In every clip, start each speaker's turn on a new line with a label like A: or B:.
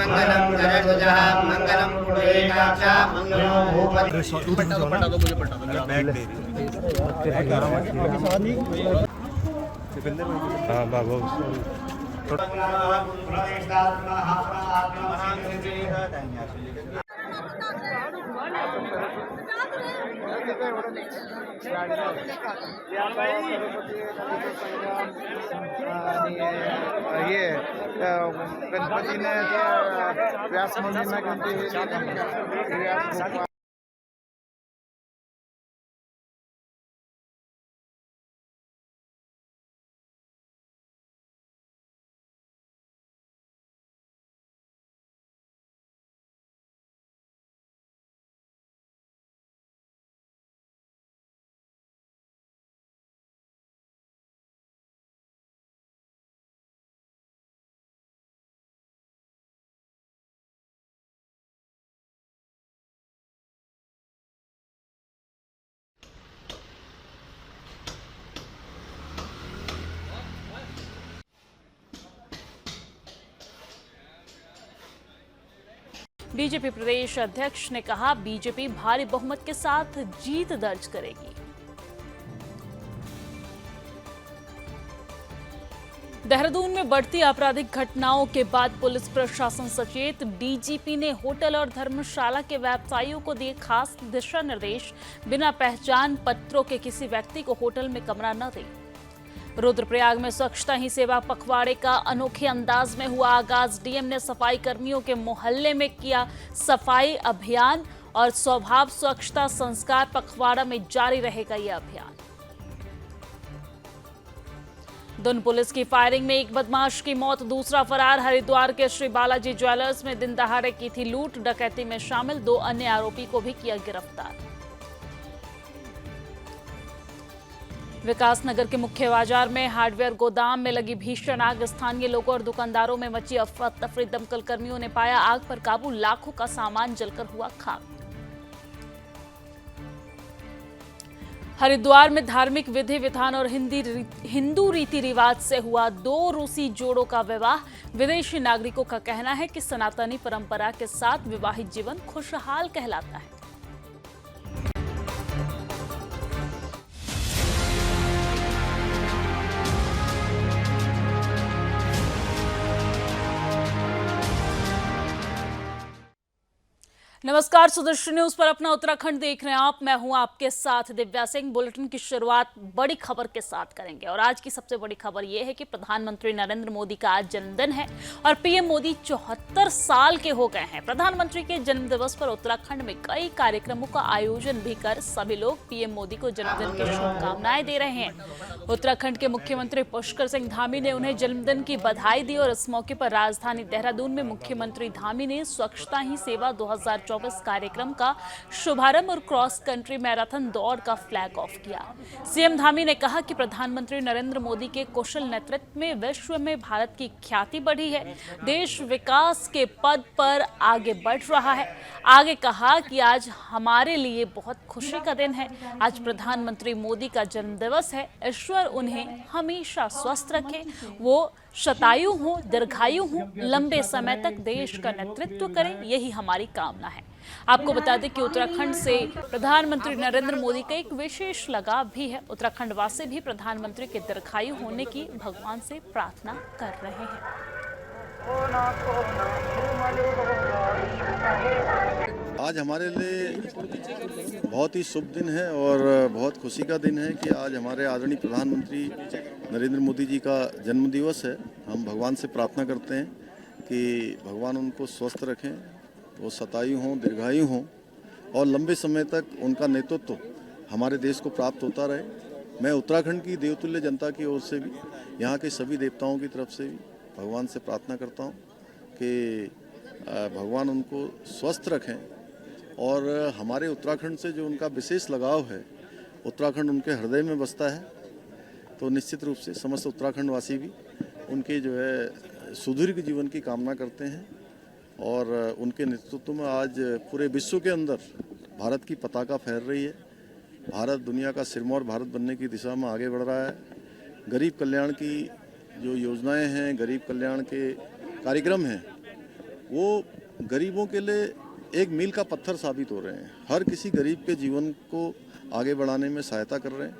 A: मंगलम गरुड़ध्वजः मंगलम पुंडरीकाक्ष मंगलो भूपतिः।
B: हाँ बाबू
C: ये गणपति ने व्यास मंदिर में
D: बीजेपी प्रदेश अध्यक्ष ने कहा, बीजेपी भारी बहुमत के साथ जीत दर्ज करेगी। देहरादून में बढ़ती आपराधिक घटनाओं के बाद पुलिस प्रशासन सचेत। डीजीपी ने होटल और धर्मशाला के व्यवसायियों को दिए खास दिशा निर्देश। बिना पहचान पत्रों के किसी व्यक्ति को होटल में कमरा न दें। रुद्रप्रयाग में स्वच्छता ही सेवा पखवाड़े का अनोखे अंदाज में हुआ आगाज। डीएम ने सफाई कर्मियों के मोहल्ले में किया सफाई अभियान और स्वभाव स्वच्छता संस्कार पखवाड़ा में जारी रहेगा यह अभियान। दुन पुलिस की फायरिंग में एक बदमाश की मौत, दूसरा फरार। हरिद्वार के श्री बालाजी ज्वेलर्स में दिन दहाड़े की थी लूट। डकैती में शामिल 2 अन्य आरोपी को भी किया गिरफ्तार। विकासनगर के मुख्य बाजार में हार्डवेयर गोदाम में लगी भीषण आग। स्थानीय लोगों और दुकानदारों में मची अफरा तफरी। दमकल कर्मियों ने पाया आग पर काबू। लाखों का सामान जलकर हुआ खाक। हरिद्वार में धार्मिक विधि विधान और हिंदू रीति रिवाज से हुआ 2 रूसी जोड़ों का विवाह। विदेशी नागरिकों का कहना है कि सनातनी परंपरा के साथ विवाहित जीवन खुशहाल कहलाता है। नमस्कार, सुदर्शन न्यूज पर अपना उत्तराखंड देख रहे हैं आप। मैं हूं आपके साथ दिव्या सिंह। बुलेटिन की शुरुआत बड़ी खबर के साथ करेंगे और आज की सबसे बड़ी खबर यह है कि प्रधानमंत्री नरेंद्र मोदी का आज जन्मदिन है और पीएम मोदी 74 साल के हो गए हैं। प्रधानमंत्री के जन्म दिवस पर उत्तराखंड में कई कार्यक्रमों का आयोजन भी कर सभी लोग पीएम मोदी को जन्मदिन की शुभकामनाएं दे रहे हैं। उत्तराखंड के मुख्यमंत्री पुष्कर सिंह धामी ने उन्हें जन्मदिन की बधाई दी और इस मौके पर राजधानी देहरादून में मुख्यमंत्री धामी ने स्वच्छता ही सेवा 2024 कार्यक्रम का शुभारंभ और क्रॉस कंट्री मैराथन दौड़ का फ्लैग ऑफ किया। सीएम धामी ने कहा कि प्रधानमंत्री नरेंद्र मोदी के कुशल नेतृत्व में विश्व में भारत की ख्याति बढ़ी है। देश विकास के पद पर आगे बढ़ रहा है। आगे कहा कि आज हमारे लिए बहुत खुशी का दिन है। आज प्रधानमंत्री मोदी का जन्म दिवस है। ईश्वर उन्हें हमेशा स्वस्थ रखे, वो शतायु हो, दीर्घायु हो, लंबे समय तक देश का नेतृत्व करें, यही हमारी कामना है। आपको बता दें कि उत्तराखंड से प्रधानमंत्री नरेंद्र मोदी का एक विशेष लगाव भी है। उत्तराखंड वासी भी प्रधानमंत्री के दीर्घायु होने की भगवान से प्रार्थना कर रहे हैं।
E: आज हमारे लिए बहुत ही शुभ दिन है और बहुत खुशी का दिन है कि आज हमारे आदरणीय प्रधानमंत्री नरेंद्र मोदी जी का जन्म दिवस है। हम भगवान से प्रार्थना करते हैं कि भगवान उनको स्वस्थ रखें, वो शतायु हों, दीर्घायु हों और लंबे समय तक उनका नेतृत्व हमारे देश को प्राप्त होता रहे। मैं उत्तराखंड की देवतुल्य जनता की ओर से भी, यहाँ के सभी देवताओं की तरफ से भी भगवान से प्रार्थना करता हूँ कि भगवान उनको स्वस्थ रखें और हमारे उत्तराखंड से जो उनका विशेष लगाव है, उत्तराखंड उनके हृदय में बसता है, तो निश्चित रूप से समस्त उत्तराखंड वासी भी उनके जो है सुदीर्घ जीवन की कामना करते हैं और उनके नेतृत्व में आज पूरे विश्व के अंदर भारत की पताका फहर रही है। भारत दुनिया का सिरमौर भारत बनने की दिशा में आगे बढ़ रहा है। गरीब कल्याण की जो योजनाएं हैं, गरीब कल्याण के कार्यक्रम हैं, वो गरीबों के लिए एक मील का पत्थर साबित हो रहे हैं। हर किसी गरीब के जीवन को आगे बढ़ाने में सहायता कर रहे हैं।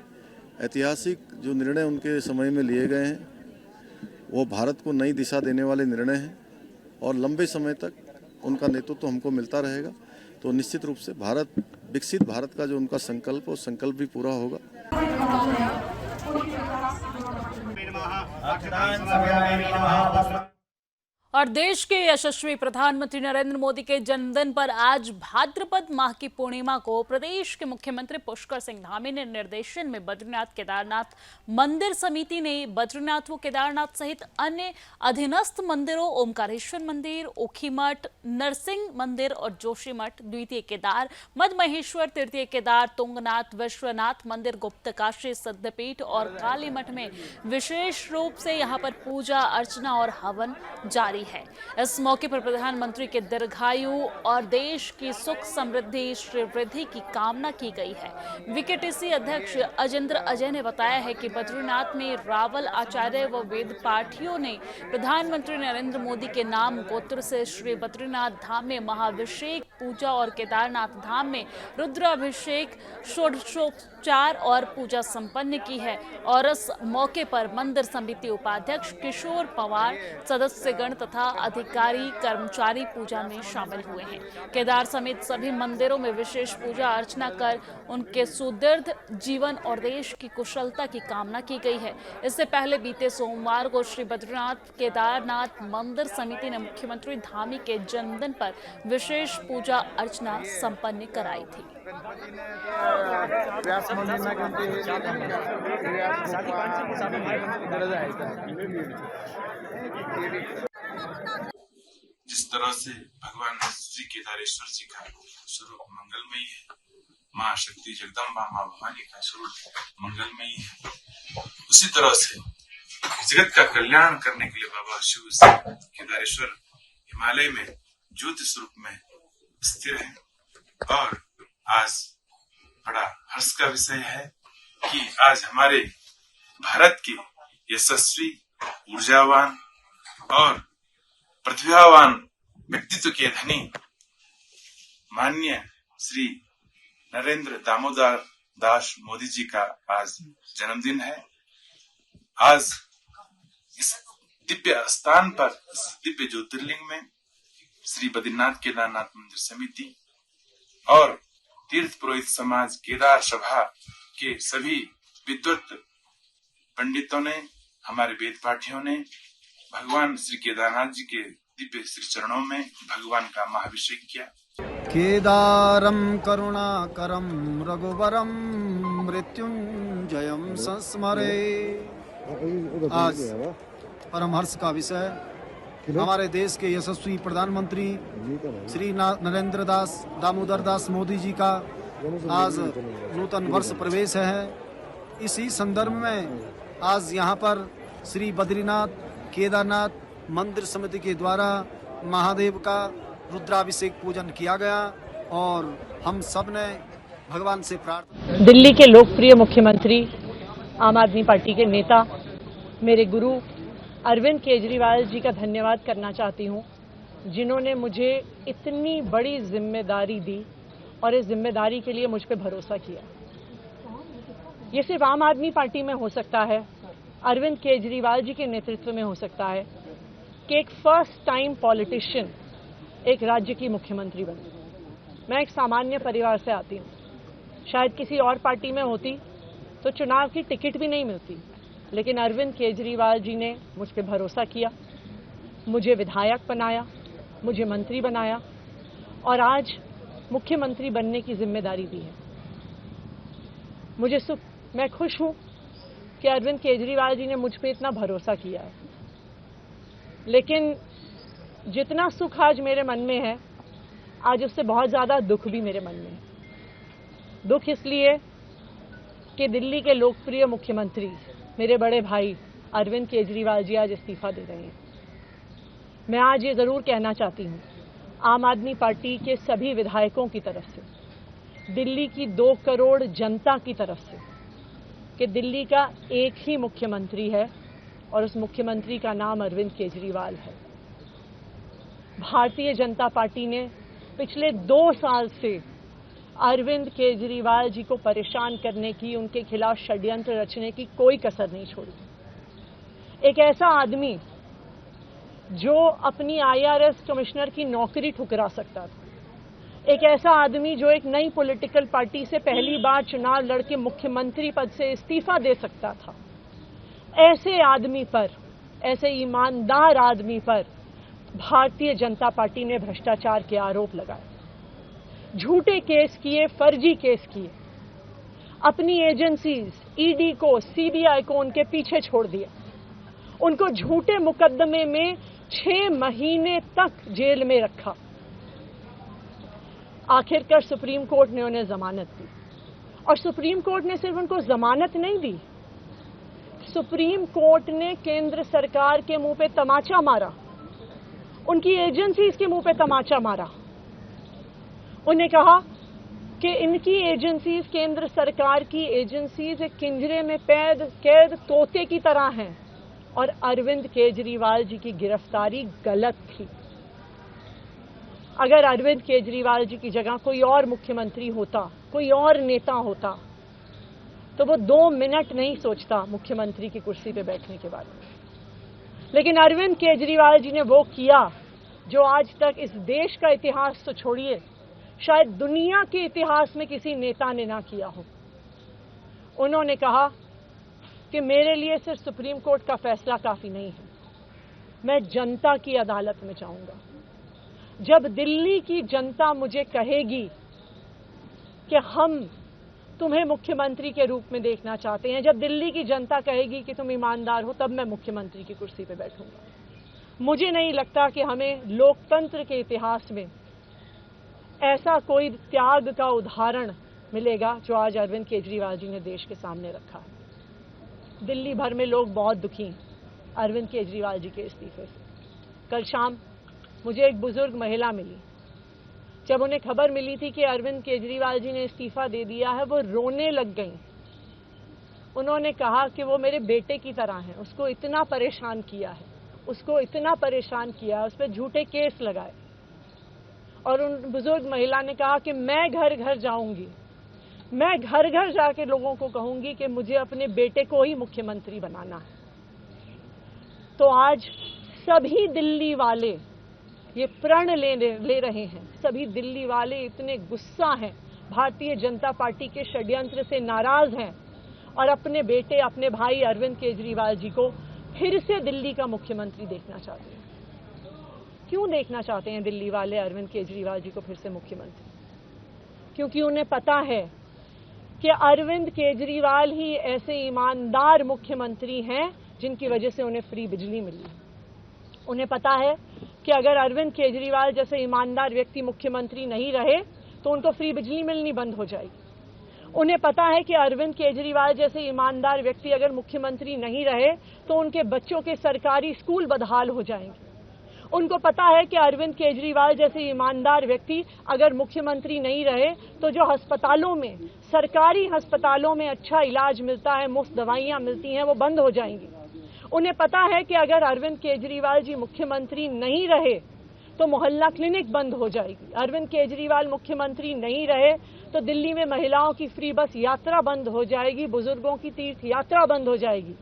E: ऐतिहासिक जो निर्णय उनके समय में लिए गए हैं वो भारत को नई दिशा देने वाले निर्णय हैं और लंबे समय तक उनका नेतृत्व हमको मिलता रहेगा। तो निश्चित रूप से विकसित भारत का जो उनका संकल्प वो संकल्प भी पूरा होगा।
D: और देश के यशस्वी प्रधानमंत्री नरेंद्र मोदी के जन्मदिन पर आज भाद्रपद माह की पूर्णिमा को प्रदेश के मुख्यमंत्री पुष्कर सिंह धामी ने निर्देशन में बद्रीनाथ केदारनाथ मंदिर समिति ने बद्रीनाथ व केदारनाथ सहित अन्य अधीनस्थ मंदिरों ओमकारेश्वर मंदिर, ओखीमठ, नरसिंह मंदिर और जोशीमठ, द्वितीय केदार, मद महेश्वर, तृतीय केदार, तुंगनाथ, विश्वनाथ मंदिर, गुप्तकाशी, सिद्धपीठ और काली मठ में विशेष रूप से यहाँ पर पूजा अर्चना और हवन जारी है। इस मौके पर प्रधानमंत्री के दीर्घायु और देश की सुख समृद्धि श्री वृद्धि की कामना की गई है। वीकेटीसी अध्यक्ष अजेंद्र अजय ने बताया है कि बद्रीनाथ में रावल आचार्य व वेद पाठियों ने प्रधानमंत्री नरेंद्र मोदी के नाम गोत्र से श्री बद्रीनाथ धाम में महाभिषेक पूजा और केदारनाथ धाम में रुद्राभिषेक, षोडशोपचार और पूजा संपन्न की है। और इस मौके पर मंदिर समिति उपाध्यक्ष किशोर पवार, सदस्यगण तथा अधिकारी कर्मचारी पूजा में शामिल हुए हैं। केदार समेत सभी मंदिरों में विशेष पूजा अर्चना कर उनके सुदीर्घ जीवन और देश की कुशलता की कामना की गई है। इससे पहले बीते सोमवार को श्री बद्रीनाथ केदारनाथ मंदिर समिति ने मुख्यमंत्री धामी के जन्मदिन पर विशेष पूजा अर्चना संपन्न कराई थी।
B: जिस तरह से भगवान श्री केदारेश्वर जी का स्वरूप मंगलमयी है, माँ शक्ति जगदम्बा माँ भवानी का स्वरूप मंगलमयी है, उसी तरह से जगत का कल्याण करने के लिए बाबा शिव केदारेश्वर हिमालय में ज्योति स्वरूप में स्थिर है। और आज बड़ा हर्ष का विषय है कि आज हमारे भारत के यशस्वी, ऊर्जावान और प्रतिभावान व्यक्तित्व के धनी माननीय श्री नरेंद्र दामोदर दास मोदी जी का आज जन्मदिन है। आज इस दिव्य स्थान पर, इस दिव्य ज्योतिर्लिंग में श्री बद्रीनाथ केदारनाथ मंदिर समिति और तीर्थ पुरोहित समाज केदार सभा के सभी विद्वत पंडितों ने, हमारे वेद पाठियों ने भगवान श्री केदारनाथ जी के दिव्य श्री चरणों में भगवान का महाभिषेक किया।
F: केदारम करुणाकरम रघुवरम मृत्युंजयम संस्मरे। आज परम हर्ष का विषय हमारे देश के यशस्वी प्रधानमंत्री श्री नरेंद्र दामोदर दास मोदी जी का आज नूतन वर्ष प्रवेश है। इसी संदर्भ में आज यहाँ पर श्री बद्रीनाथ केदारनाथ मंदिर समिति के द्वारा महादेव का रुद्राभिषेक पूजन किया गया और हम सब ने भगवान से प्रार्थना।
G: दिल्ली के लोकप्रिय मुख्यमंत्री, आम आदमी पार्टी के नेता, मेरे गुरु अरविंद केजरीवाल जी का धन्यवाद करना चाहती हूँ, जिन्होंने मुझे इतनी बड़ी जिम्मेदारी दी और इस जिम्मेदारी के लिए मुझ पर भरोसा किया। ये सिर्फ आम आदमी पार्टी में हो सकता है, अरविंद केजरीवाल जी के नेतृत्व में हो सकता है कि एक फर्स्ट टाइम पॉलिटिशियन एक राज्य की मुख्यमंत्री बने। मैं एक सामान्य परिवार से आती हूँ। शायद किसी और पार्टी में होती तो चुनाव की टिकट भी नहीं मिलती, लेकिन अरविंद केजरीवाल जी ने मुझ पर भरोसा किया, मुझे विधायक बनाया, मुझे मंत्री बनाया और आज मुख्यमंत्री बनने की जिम्मेदारी दी है। मैं खुश हूँ कि अरविंद केजरीवाल जी ने मुझ पर इतना भरोसा किया है। लेकिन जितना सुख आज मेरे मन में है, आज उससे बहुत ज़्यादा दुख भी मेरे मन में है। दुख इसलिए कि दिल्ली के लोकप्रिय मुख्यमंत्री मेरे बड़े भाई अरविंद केजरीवाल जी आज इस्तीफा दे रहे हैं। मैं आज ये ज़रूर कहना चाहती हूँ आम आदमी पार्टी के सभी विधायकों की तरफ से, दिल्ली की 2 करोड़ जनता की तरफ से, कि दिल्ली का एक ही मुख्यमंत्री है और उस मुख्यमंत्री का नाम अरविंद केजरीवाल है। भारतीय जनता पार्टी ने पिछले 2 साल से अरविंद केजरीवाल जी को परेशान करने की, उनके खिलाफ षड्यंत्र रचने की कोई कसर नहीं छोड़ी। एक ऐसा आदमी जो अपनी IRS कमिश्नर की नौकरी ठुकरा सकता था, एक ऐसा आदमी जो एक नई पॉलिटिकल पार्टी से पहली बार चुनाव लड़के मुख्यमंत्री पद से इस्तीफा दे सकता था, ऐसे आदमी पर, ऐसे ईमानदार आदमी पर भारतीय जनता पार्टी ने भ्रष्टाचार के आरोप लगाए, झूठे केस किए, फर्जी केस किए, अपनी एजेंसीज ED को, CBI को उनके पीछे छोड़ दिया, उनको झूठे मुकदमे में 6 महीने तक जेल में रखा। आखिरकार सुप्रीम कोर्ट ने उन्हें जमानत दी, और सुप्रीम कोर्ट ने सिर्फ उनको जमानत नहीं दी, सुप्रीम कोर्ट ने केंद्र सरकार के मुंह पे तमाचा मारा, उनकी एजेंसीज के मुंह पे तमाचा मारा। उन्हें कहा कि इनकी एजेंसीज, केंद्र सरकार की एजेंसीज एक पिंजरे में कैद तोते की तरह हैं, और अरविंद केजरीवाल जी की गिरफ्तारी गलत थी। अगर अरविंद केजरीवाल जी की जगह कोई और मुख्यमंत्री होता, कोई और नेता होता, तो वो 2 मिनट नहीं सोचता मुख्यमंत्री की कुर्सी पे बैठने के बाद। लेकिन अरविंद केजरीवाल जी ने वो किया जो आज तक इस देश का इतिहास तो छोड़िए, शायद दुनिया के इतिहास में किसी नेता ने ना किया हो। उन्होंने कहा कि मेरे लिए सिर्फ सुप्रीम कोर्ट का फैसला काफी नहीं है, मैं जनता की अदालत में जाऊंगा। जब दिल्ली की जनता मुझे कहेगी कि हम तुम्हें मुख्यमंत्री के रूप में देखना चाहते हैं, जब दिल्ली की जनता कहेगी कि तुम ईमानदार हो, तब मैं मुख्यमंत्री की कुर्सी पे बैठूंगा। मुझे नहीं लगता कि हमें लोकतंत्र के इतिहास में ऐसा कोई त्याग का उदाहरण मिलेगा जो आज अरविंद केजरीवाल जी ने देश के सामने रखा है। दिल्ली भर में लोग बहुत दुखी हैं अरविंद केजरीवाल जी के इस्तीफे से। कल शाम मुझे एक बुजुर्ग महिला मिली, जब उन्हें खबर मिली थी कि अरविंद केजरीवाल जी ने इस्तीफा दे दिया है, वो रोने लग गई। उन्होंने कहा कि वो मेरे बेटे की तरह हैं, उसको इतना परेशान किया है, उसको इतना परेशान किया है, उस पर झूठे केस लगाए। और उन बुजुर्ग महिला ने कहा कि मैं घर घर जाऊंगी, मैं घर घर जाके लोगों को कहूंगी कि मुझे अपने बेटे को ही मुख्यमंत्री बनाना है। तो आज सभी दिल्ली वाले ये प्रण ले रहे हैं, सभी दिल्ली वाले इतने गुस्सा हैं, भारतीय जनता पार्टी के षड्यंत्र से नाराज हैं और अपने बेटे, अपने भाई अरविंद केजरीवाल जी को फिर से दिल्ली का मुख्यमंत्री देखना चाहते हैं। क्यों देखना चाहते हैं दिल्ली वाले अरविंद केजरीवाल जी को फिर से मुख्यमंत्री? क्योंकि उन्हें पता है कि अरविंद केजरीवाल ही ऐसे ईमानदार मुख्यमंत्री हैं जिनकी वजह से उन्हें फ्री बिजली मिली। उन्हें पता है कि अगर अरविंद केजरीवाल जैसे ईमानदार व्यक्ति मुख्यमंत्री नहीं रहे तो उनको फ्री बिजली मिलनी बंद हो जाएगी। उन्हें पता है कि अरविंद केजरीवाल जैसे ईमानदार व्यक्ति अगर मुख्यमंत्री नहीं रहे तो उनके बच्चों के सरकारी स्कूल बदहाल हो जाएंगे। उनको पता है कि अरविंद केजरीवाल जैसे ईमानदार व्यक्ति अगर मुख्यमंत्री नहीं रहे तो जो अस्पतालों में, सरकारी अस्पतालों में अच्छा इलाज मिलता है, मुफ्त दवाइयां मिलती हैं, वो बंद हो जाएंगी। उन्हें पता है कि अगर अरविंद केजरीवाल जी मुख्यमंत्री नहीं रहे तो मोहल्ला क्लिनिक बंद हो जाएगी। अरविंद केजरीवाल मुख्यमंत्री नहीं रहे तो दिल्ली में महिलाओं की फ्री बस यात्रा बंद हो जाएगी, बुजुर्गों की तीर्थ यात्रा बंद हो जाएगी।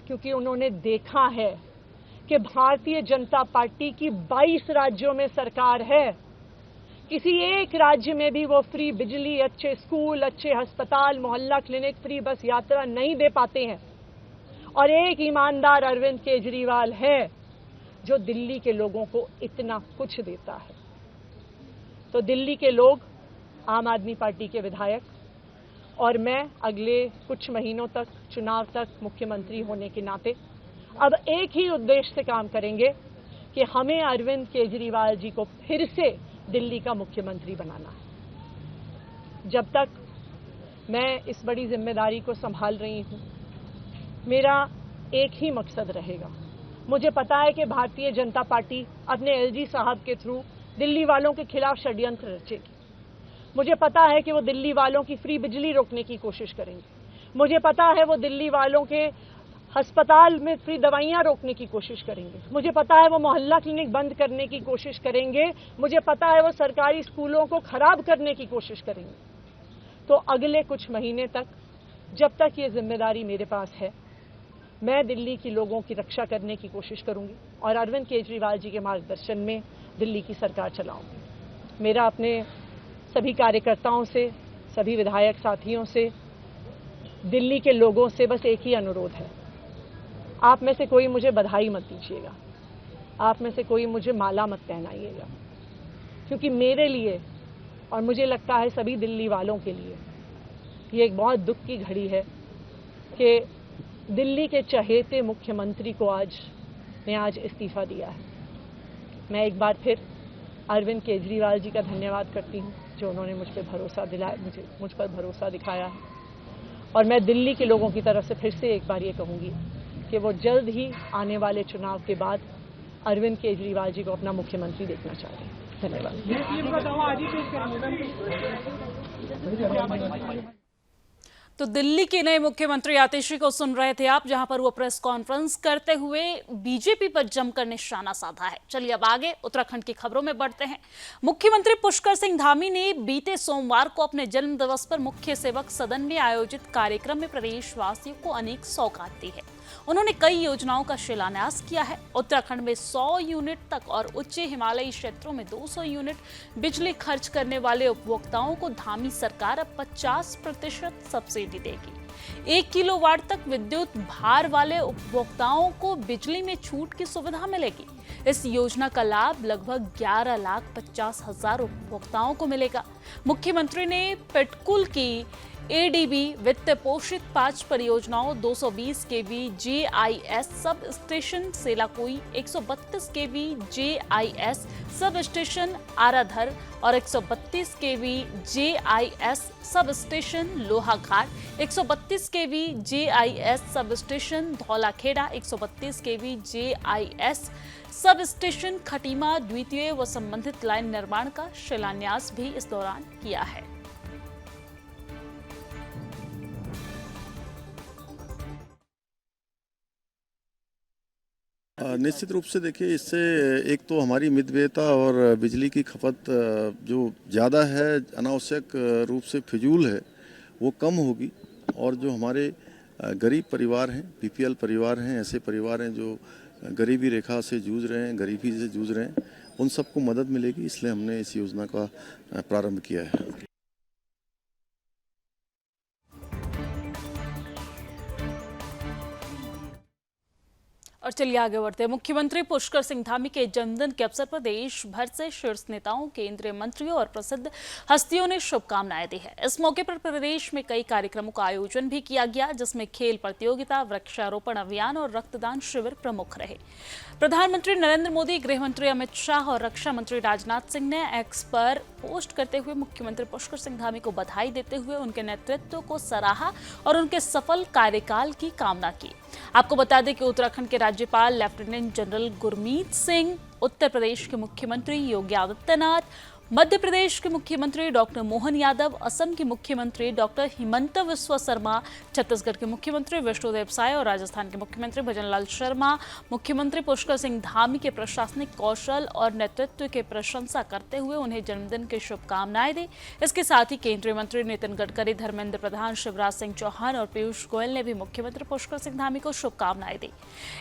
G: क्योंकि उन्होंने देखा है कि भारतीय जनता पार्टी की 22 राज्यों में सरकार है, किसी एक राज्य में भी वो फ्री बिजली, अच्छे स्कूल, अच्छे अस्पताल, मोहल्ला क्लिनिक, फ्री बस यात्रा नहीं दे पाते हैं। और एक ईमानदार अरविंद केजरीवाल है जो दिल्ली के लोगों को इतना कुछ देता है। तो दिल्ली के लोग, आम आदमी पार्टी के विधायक और मैं अगले कुछ महीनों तक, चुनाव तक मुख्यमंत्री होने के नाते अब एक ही उद्देश्य से काम करेंगे कि हमें अरविंद केजरीवाल जी को फिर से दिल्ली का मुख्यमंत्री बनाना है। जब तक मैं इस बड़ी जिम्मेदारी को संभाल रही हूं, मेरा एक ही मकसद रहेगा। मुझे पता है कि भारतीय जनता पार्टी अपने LG साहब के थ्रू दिल्ली वालों के खिलाफ षड्यंत्र रचेगी। मुझे पता है कि वो दिल्ली वालों की फ्री बिजली रोकने की कोशिश करेंगे। मुझे पता है वो दिल्ली वालों के अस्पताल में फ्री दवाइयां रोकने की कोशिश करेंगे, मुझे पता है वो मोहल्ला क्लिनिक बंद करने की कोशिश करेंगे, मुझे पता है वो सरकारी स्कूलों को खराब करने की कोशिश करेंगे। तो अगले कुछ महीने तक, जब तक ये जिम्मेदारी मेरे पास है, मैं दिल्ली के लोगों की रक्षा करने की कोशिश करूंगी और अरविंद केजरीवाल जी के मार्गदर्शन में दिल्ली की सरकार चलाऊंगी। मेरा अपने सभी कार्यकर्ताओं से, सभी विधायक साथियों से, दिल्ली के लोगों से बस एक ही अनुरोध है, आप में से कोई मुझे बधाई मत दीजिएगा, आप में से कोई मुझे माला मत पहनाइएगा, क्योंकि मेरे लिए और मुझे लगता है सभी दिल्ली वालों के लिए ये एक बहुत दुख की घड़ी है कि दिल्ली के चहेते मुख्यमंत्री को आज इस्तीफा दिया है। मैं एक बार फिर अरविंद केजरीवाल जी का धन्यवाद करती हूँ जो उन्होंने मुझ पर भरोसा दिखाया है, और मैं दिल्ली के लोगों की तरफ से फिर से एक बार ये कहूँगी कि वो जल्द ही आने वाले चुनाव के बाद अरविंद केजरीवाल जी को अपना मुख्यमंत्री देखना चाहते हैं। धन्यवाद।
D: तो दिल्ली के नए मुख्यमंत्री आतिशी को सुन रहे थे आप, जहां पर वो प्रेस कॉन्फ्रेंस करते हुए बीजेपी पर जमकर निशाना साधा है। चलिए अब आगे उत्तराखंड की खबरों में बढ़ते हैं। मुख्यमंत्री पुष्कर सिंह धामी ने बीते सोमवार को अपने जन्म दिवस पर मुख्य सेवक सदन में आयोजित कार्यक्रम में प्रदेशवासियों को अनेक सौगात दी है। उन्होंने कई योजनाओं का शिलान्यास किया है। उत्तराखंड में 100 यूनिट तक और उच्च हिमालयी क्षेत्रों में 200 यूनिट बिजली खर्च करने वाले उपभोक्ताओं को धामी सरकार अब 50% सब्सिडी देगी। 1 किलोवाट तक विद्युत भार वाले उपभोक्ताओं को बिजली में छूट की सुविधा मिलेगी। इस योजना का लाभ लगभग 11,50,000 उपभोक्ताओं को मिलेगा। मुख्यमंत्री ने पिटकुल की एडीबी वित्त पोषित 5 परियोजनाओं 220 केवी जेआईएस सब स्टेशन सेलाकुई, 132 केवी जेआईएस सब स्टेशन आराधर और 132 केवी जेआईएस सब स्टेशन लोहाघाट, 132 केवी जेआईएस सब स्टेशन धौलाखेड़ा, 132 केवी जेआईएस सब स्टेशन खटीमा द्वितीय व संबंधित लाइन निर्माण का शिलान्यास भी इस दौरान किया है।
E: निश्चित रूप से देखिए, इससे एक तो हमारी मितव्ययता और बिजली की खपत जो ज़्यादा है, अनावश्यक रूप से फिजूल है, वो कम होगी। और जो हमारे गरीब परिवार हैं, बीपीएल परिवार हैं, ऐसे परिवार हैं जो गरीबी रेखा से जूझ रहे हैं, गरीबी से जूझ रहे हैं, उन सबको मदद मिलेगी। इसलिए हमने इस योजना का प्रारंभ किया है।
D: और चलिए आगे बढ़ते हैं। मुख्यमंत्री पुष्कर सिंह धामी के जन्मदिन के अवसर पर देश भर से शीर्ष नेताओं, केंद्रीय मंत्रियों और प्रसिद्ध हस्तियों ने शुभकामनाएं दी है। इस मौके पर प्रदेश में कई कार्यक्रमों का आयोजन भी किया गया, जिसमें खेल प्रतियोगिता, वृक्षारोपण अभियान और रक्तदान शिविर प्रमुख रहे। प्रधानमंत्री नरेंद्र मोदी, गृह मंत्री अमित शाह और रक्षा मंत्री राजनाथ सिंह ने एक्स पर पोस्ट करते हुए मुख्यमंत्री पुष्कर सिंह धामी को बधाई देते हुए उनके नेतृत्व को सराहा और उनके सफल कार्यकाल की कामना की। आपको बता दें कि उत्तराखंड के राज्यपाल लेफ्टिनेंट जनरल गुरमीत सिंह, उत्तर प्रदेश के मुख्यमंत्री योगी आदित्यनाथ, मध्य प्रदेश के मुख्यमंत्री डॉक्टर मोहन यादव, असम के मुख्यमंत्री डॉक्टर हिमंत बिस्वा शर्मा, छत्तीसगढ़ के मुख्यमंत्री विष्णुदेव साय और राजस्थान के मुख्यमंत्री भजनलाल शर्मा मुख्यमंत्री पुष्कर सिंह धामी के प्रशासनिक कौशल और नेतृत्व की प्रशंसा करते हुए उन्हें जन्मदिन की शुभकामनाएं दी। इसके साथ ही केंद्रीय मंत्री नितिन गडकरी, धर्मेंद्र प्रधान, शिवराज सिंह चौहान और पीयूष गोयल ने भी मुख्यमंत्री पुष्कर सिंह धामी को शुभकामनाएं दी।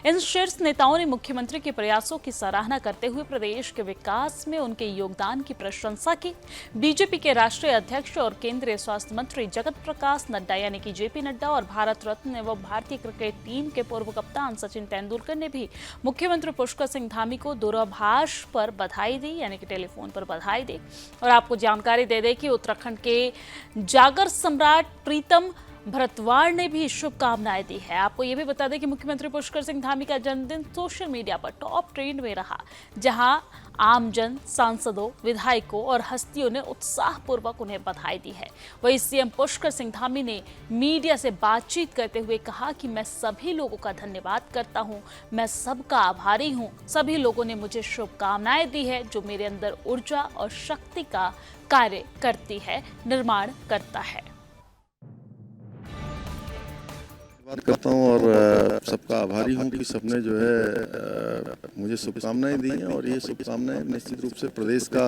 D: इन शीर्ष नेताओं ने मुख्यमंत्री के प्रयासों की सराहना करते हुए प्रदेश के विकास में उनके योगदान की प्रशंसा की। बीजेपी के राष्ट्रीय अध्यक्ष और केंद्रीय स्वास्थ्य मंत्री जगत प्रकाश नड्डा यानी कि जेपी नड्डा और भारत रत्न एवं भारतीय क्रिकेट टीम के पूर्व कप्तान सचिन तेंदुलकर ने भी मुख्यमंत्री पुष्कर सिंह धामी को दूरभाष पर बधाई दी, यानी कि टेलीफोन पर बधाई दी। और आपको जानकारी दे दें कि उत्तराखंड के जागर सम्राट प्रीतम भरतवाड़ ने भी शुभकामनाएं दी है। आपको यह भी बता दें कि मुख्यमंत्री पुष्कर सिंह धामी का जन्मदिन सोशल मीडिया पर टॉप ट्रेंड में रहा, जहां आमजन, सांसदों, विधायकों और हस्तियों ने उत्साहपूर्वक उन्हें बधाई दी है। वहीं सीएम पुष्कर सिंह धामी ने मीडिया से बातचीत करते हुए कहा कि मैं सभी लोगों का धन्यवाद करता हूं, मैं सबका आभारी हूं। सभी लोगों ने मुझे शुभकामनाएं दी है, जो मेरे अंदर ऊर्जा और शक्ति का कार्य करती है, निर्माण करता है।
E: बात करता हूँ और सबका आभारी हूँ कि सबने जो है मुझे शुभकामनाएं दी हैं और ये शुभकामनाएं निश्चित रूप से प्रदेश का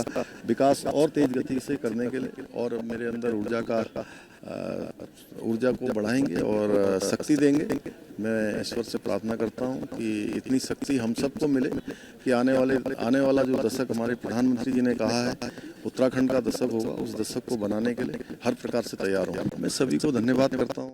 E: विकास और तेज गति से करने के लिए और मेरे अंदर ऊर्जा को बढ़ाएंगे और शक्ति देंगे। मैं ईश्वर से प्रार्थना करता हूँ कि इतनी शक्ति हम सबको मिले कि आने वाला जो दशक हमारे प्रधानमंत्री जी ने कहा है उत्तराखंड का दशक होगा, उस दशक को बनाने के लिए हर प्रकार से तैयार हूँ। मैं सभी को धन्यवाद करता हूँ।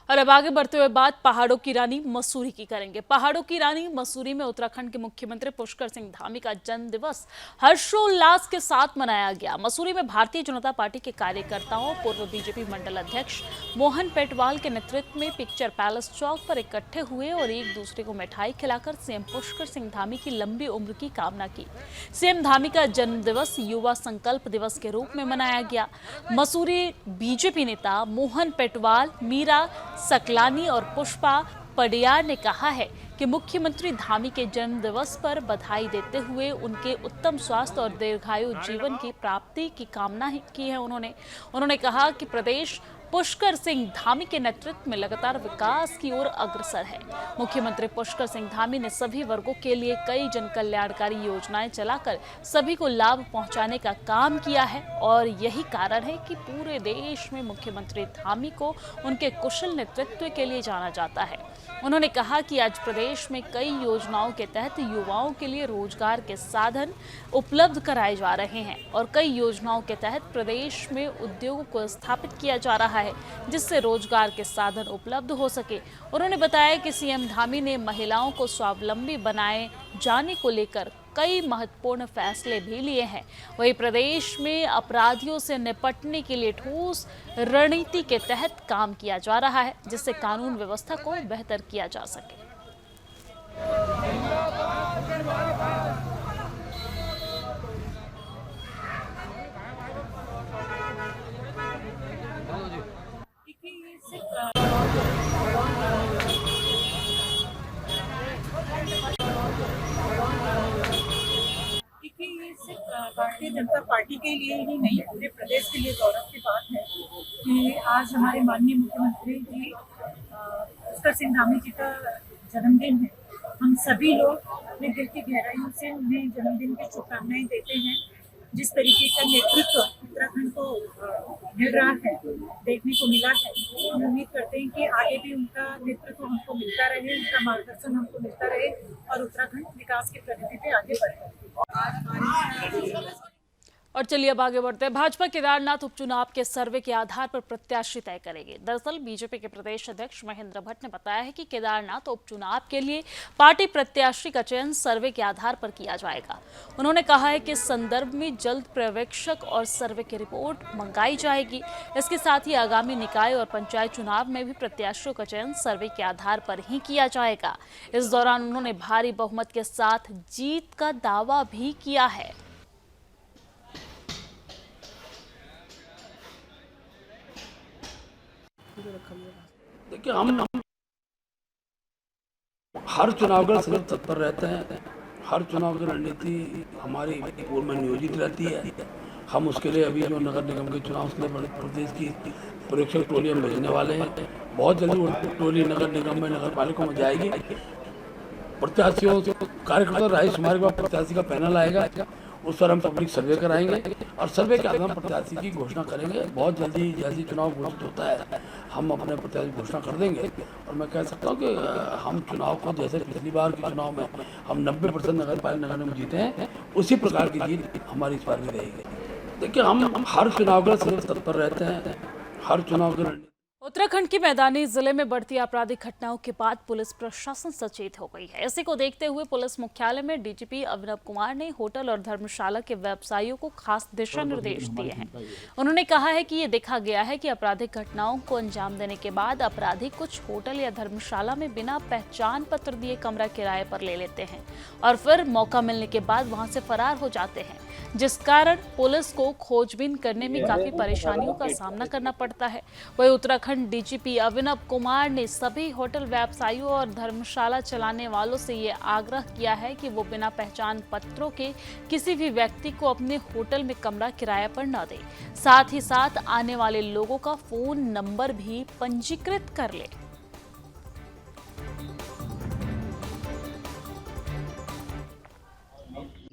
D: और अब आगे बढ़ते हुए बात पहाड़ों की रानी मसूरी की करेंगे। पहाड़ों की रानी मसूरी में उत्तराखंड के मुख्यमंत्री पुष्कर सिंह धामी का जन्म दिवस हर्षोल्लास के साथ मनाया गया। मसूरी में भारतीय जनता पार्टी के कार्यकर्ताओं पूर्व बीजेपी मंडल अध्यक्ष मोहन पेटवाल के नेतृत्व में पिक्चर पैलेस चौक पर इकट्ठे हुए और एक दूसरे को मिठाई खिलाकर सीएम पुष्कर सिंह धामी की लंबी उम्र की कामना की। सीएम धामी का जन्म दिवस युवा संकल्प दिवस के रूप में मनाया गया। मसूरी बीजेपी नेता मोहन पेटवाल, मीरा सकलानी और पुष्पा पडियार ने कहा है कि मुख्यमंत्री धामी के जन्म दिवस पर बधाई देते हुए उनके उत्तम स्वास्थ्य और दीर्घायु जीवन की प्राप्ति की कामना की है। उन्होंने कहा कि प्रदेश पुष्कर सिंह धामी के नेतृत्व में लगातार विकास की ओर अग्रसर है। मुख्यमंत्री पुष्कर सिंह धामी ने सभी वर्गों के लिए कई जन कल्याणकारी योजनाएं चलाकर सभी को लाभ पहुंचाने का काम किया है और यही कारण है कि पूरे देश में मुख्यमंत्री धामी को उनके कुशल नेतृत्व के लिए जाना जाता है। उन्होंने कहा कि आज प्रदेश में कई योजनाओं के तहत युवाओं के लिए रोजगार के साधन उपलब्ध कराए जा रहे हैं और कई योजनाओं के तहत प्रदेश में उद्योगों को स्थापित किया जा रहा है जिससे रोजगार के साधन उपलब्ध हो सके। उन्होंने बताया कि सीएम धामी ने महिलाओं को स्वावलंबी बनाए जाने को लेकर कई महत्वपूर्ण फैसले भी लिए हैं। वहीं प्रदेश में अपराधियों से निपटने के लिए ठोस रणनीति के तहत काम किया जा रहा है जिससे कानून व्यवस्था को बेहतर किया जा सके।
H: भारतीय जनता पार्टी के लिए ही नहीं पूरे प्रदेश के लिए गौरव की बात है कि आज हमारे माननीय मुख्यमंत्री जी पुष्कर सिंह धामी जी का जन्मदिन है। हम सभी लोग अपने दिल की गहराइयों से उन्हें जन्मदिन की शुभकामनाएं देते हैं। जिस तरीके का नेतृत्व उत्तराखंड को मिल रहा है, देखने को मिला है, हम उम्मीद करते हैं कि आगे भी उनका नेतृत्व हमको मिलता रहे, उनका मार्गदर्शन हमको मिलता रहे और उत्तराखंड विकास की प्रगति पे आगे बढ़े।
D: और चलिए अब आगे बढ़ते हैं। भाजपा केदारनाथ उपचुनाव के सर्वे के आधार पर प्रत्याशी तय करेगी। दरअसल बीजेपी के प्रदेश अध्यक्ष महेंद्र भट्ट ने बताया है कि केदारनाथ उपचुनाव के लिए पार्टी प्रत्याशी का चयन सर्वे के आधार पर किया जाएगा। उन्होंने कहा है कि इस संदर्भ में जल्द पर्यवेक्षक और सर्वे की रिपोर्ट मंगाई जाएगी। इसके साथ ही आगामी निकाय और पंचायत चुनाव में भी प्रत्याशियों का चयन सर्वे के आधार पर ही किया जाएगा। इस दौरान उन्होंने भारी बहुमत के साथ जीत का दावा भी किया है।
I: देखिए, हम हर चुनाव का सदैव तत्पर रहते हैं। हर चुनाव की रणनीति हमारी पूर्व में नियोजित रहती है। हम उसके लिए अभी जो नगर निगम के चुनाव के लिए प्रदेश की पर्यवेक्षक टोली हम भेजने वाले हैं। बहुत जल्दी वो टोली नगर निगम में, नगर पालिका में जाएगी। प्रत्याशियों कार्यकर्ता राय शुमारी के बाद प्रत्याशी का पैनल आएगा, उस पर हम पब्लिक सर्वे कराएंगे और सर्वे के आधार पर प्रत्याशी की घोषणा करेंगे। बहुत जल्दी जैसे चुनाव घोषित होता है हम अपने प्रत्याशी घोषणा कर देंगे। और मैं कह सकता हूँ कि हम चुनाव को जैसे पिछली बार के चुनाव में हम 90% नगर पालिका नगर में जीते हैं, उसी प्रकार की जीत हमारी इस बार भी रहेगी। देखिए, हम हर चुनाव का सदैव तत्पर रहते हैं। हर चुनाव की
D: उत्तराखंड के मैदानी जिले में बढ़ती आपराधिक घटनाओं के बाद पुलिस प्रशासन सचेत हो गई है। इसी को देखते हुए पुलिस मुख्यालय में डीजीपी अभिनव कुमार ने होटल और धर्मशाला के व्यवसायियों को खास दिशा निर्देश दिए हैं। उन्होंने कहा है कि ये देखा गया है कि आपराधिक घटनाओं को अंजाम देने के बाद अपराधी कुछ होटल या धर्मशाला में बिना पहचान पत्र दिए कमरा किराए पर ले लेते हैं और फिर मौका मिलने के बाद वहां से फरार हो जाते हैं, जिस कारण पुलिस को खोजबीन करने में काफी परेशानियों का सामना करना पड़ता है। वही उत्तराखंड डीजीपी अभिनव कुमार ने सभी होटल व्यवसायियों और धर्मशाला चलाने वालों से ये आग्रह किया है कि वो बिना पहचान पत्रों के किसी भी व्यक्ति को अपने होटल में कमरा किराए पर न दे। साथ ही साथ आने वाले लोगों का फोन नंबर भी पंजीकृत कर ले।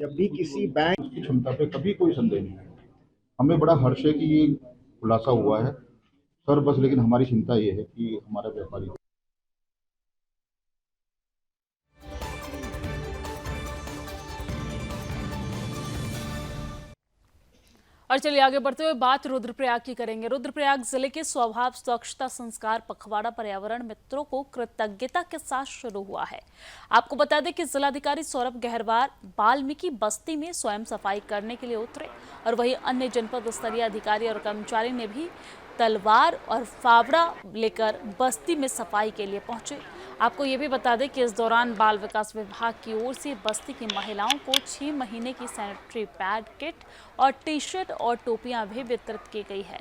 J: जब भी किसी बैंक
K: की क्षमता पे कभी कोई संदेह नहीं है। हमें बड़ा हर्ष है कि ये खुलासा हुआ है सर, बस लेकिन हमारी चिंता ये है कि हमारा व्यापारी
D: और चलिए आगे बढ़ते हुए बात रुद्रप्रयाग की करेंगे। रुद्रप्रयाग जिले के स्वभाव स्वच्छता संस्कार पखवाड़ा पर्यावरण मित्रों को कृतज्ञता के साथ शुरू हुआ है। आपको बता दें कि जिलाधिकारी सौरभ गहरवार वाल्मीकि बस्ती में स्वयं सफाई करने के लिए उतरे और वहीं अन्य जनपद स्तरीय अधिकारी और कर्मचारी ने भी तलवार और फावड़ा लेकर बस्ती में सफाई के लिए पहुंचे। आपको ये भी बता दें कि इस दौरान बाल विकास विभाग की ओर से बस्ती की महिलाओं को 6 महीने की सैनिटरी पैड किट और टी-शर्ट और टोपियां भी वितरित की गई है।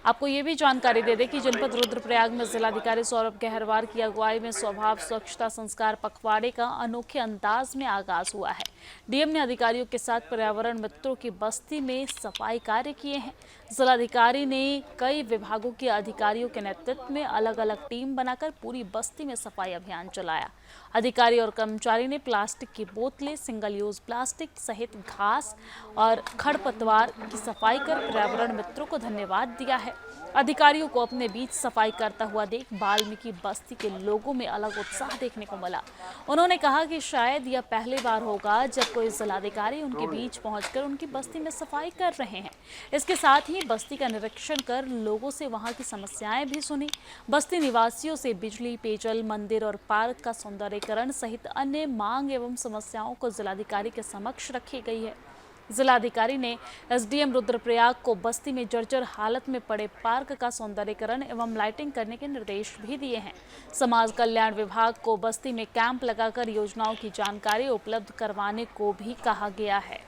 D: आपको ये भी जानकारी दे दें कि जनपद रुद्रप्रयाग में जिलाधिकारी सौरभ गहरवार की अगुवाई में स्वभाव स्वच्छता संस्कार पखवाड़े का अनोखे अंदाज में आगाज हुआ है। डीएम ने अधिकारियों के साथ पर्यावरण मित्रों की बस्ती में सफाई कार्य किए हैं। जिलाधिकारी ने कई विभागों के अधिकारियों के नेतृत्व में अलग अलग टीम बनाकर पूरी बस्ती में सफाई अभियान चलाया। अधिकारी और कर्मचारी ने प्लास्टिक की बोतलें, सिंगल यूज प्लास्टिक सहित घास और खरपतवार की सफाई कर पर्यावरण मित्रों को धन्यवाद दिया है। अधिकारियों को अपने बीच सफाई करता हुआ देख वाल्मीकि बस्ती के लोगों में अलग उत्साह देखने को मिला। उन्होंने कहा कि शायद यह पहली बार होगा जब कोई जिलाधिकारी उनके बीच पहुंचकर उनकी बस्ती में सफाई कर रहे हैं। इसके साथ ही बस्ती का निरीक्षण कर लोगों से वहां की समस्याएं भी सुनी। बस्ती निवासियों से बिजली, पेयजल, मंदिर और पार्क का सौंदर्यीकरण सहित अन्य मांग एवं समस्याओं को जिलाधिकारी के समक्ष रखी गई है। जिलाधिकारी ने एसडीएम रुद्रप्रयाग को बस्ती में जर्जर हालत में पड़े पार्क का सौंदर्यीकरण एवं लाइटिंग करने के निर्देश भी दिए हैं। समाज कल्याण विभाग को बस्ती में कैंप लगाकर योजनाओं की जानकारी उपलब्ध करवाने को भी कहा गया है।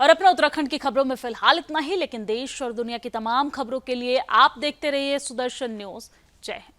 D: और अपना उत्तराखंड की खबरों में फिलहाल इतना ही, लेकिन देश और दुनिया की तमाम खबरों के लिए आप देखते रहिए सुदर्शन न्यूज। जय हिंद।